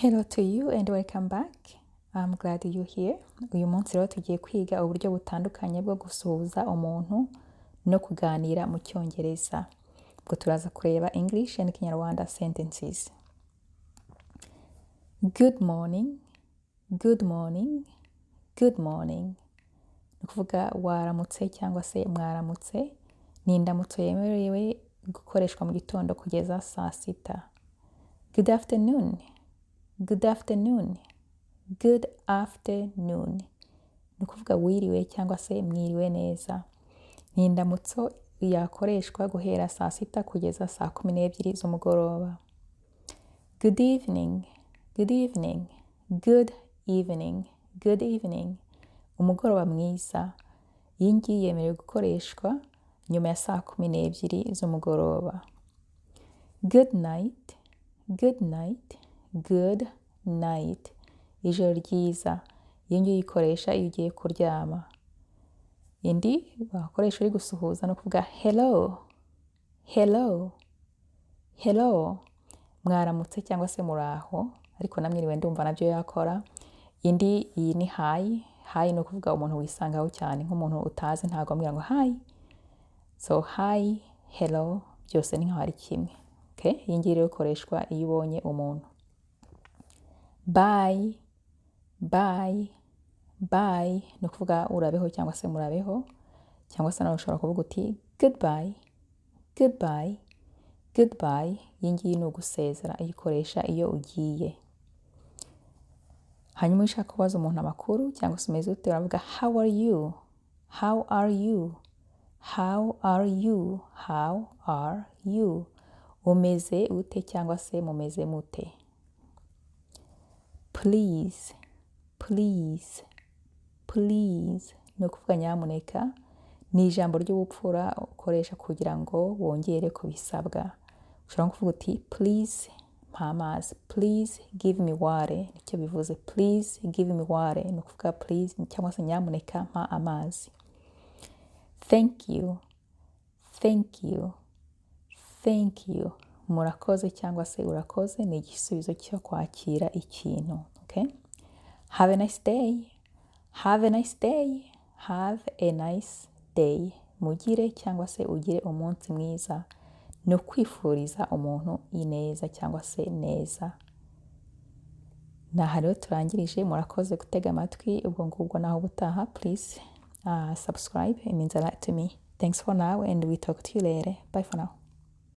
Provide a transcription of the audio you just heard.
Hello to you and welcome back. I'm glad you're here. Uyu munsi rero tugiye kwiga uburyo butandukanye bwo gusuhuza umuntu no kuganira mu Cyongereza. Ubwo turaza kureba English and Kinyarwanda sentences. Good morning, good morning, good morning. Ni kuvuga waramutse cyangwa se mwaramutse. Ni indamutso yemerewe gukoreshwa mu gitondo kugeza saa sita. Good afternoon. Good afternoon. Good afternoon. Ni kuvuga wiriwe cyangwa se mwiriwe neza. Ni indamutso yakoreshwa guhera saa sita kugeza saa 12 z'umugoroba. Good evening. Good evening. Good evening. Good evening. Umugoroba mwiza. Iyi ngiyi yemerewe gukoreshwa nyuma ya saa 12 z'umugoroba. Good night. Good night. Good night. Ijoro ryiza. Iyo ngiyo uyikoresha iyo ugiye kuryama. Indi wakoresha uri gusuhuza no kuvuga hello. Hello. Hello. Mwaramutse cyangwa se muraho. Ariko namwiriwe ndumva nabyo yakora. Indi iyi ni hi. Hi no kuvuga umuntu wisangaho cyane nk'umuntu utazi ntago ambwira ngo hi. So hi, hello byose ni nkaho ari kimwe. Okay? Iyi ngiyi rero ikoreshwa iyo ubonye umuntu. Bye. Bye. Bye. No kuvuga urabeho cyangwa se murabeho. Cyangwa se nawe ushobora kuvuga uti goodbye. Goodbye. Goodbye. Iyi ngiyi ni ugusezera uyikoresha iyo ugiye. Hanyuma ushaka kubaza umuntu amakuru cyangwa se umeze ute uravuga how are you? How are you? How are you? How are you? Umeze ute cyangwa se mumeze mute? Please. Please. Please. No kuvuga nyamuneka ni ijambo ry'ubupfura ukoresha kugira ngo wongere kubisabwa. Ushobora kuvuga uti please mpa amazi. Please give me water. Nicyo bivuze. Please give me water. No kuvuga please cyangwa se nyamuneka mpa amazi. Thank you. Thank you. Thank you. Murakoze cyangwa se urakoze ni igisubizo cyo kwakira ikintu. Okay? Have a nice day. Have a nice day. Have a nice day. Mugire cyangwa se ugire umunsi mwiza. No kwifuriza umuntu ineza cyangwa se neza. Naha rero turangirije murakoze gutega amatwi ubwo ngubwo naho butaha. Please subscribe. It means a lot to me. Thanks for now and we talk to you later. Bye for now.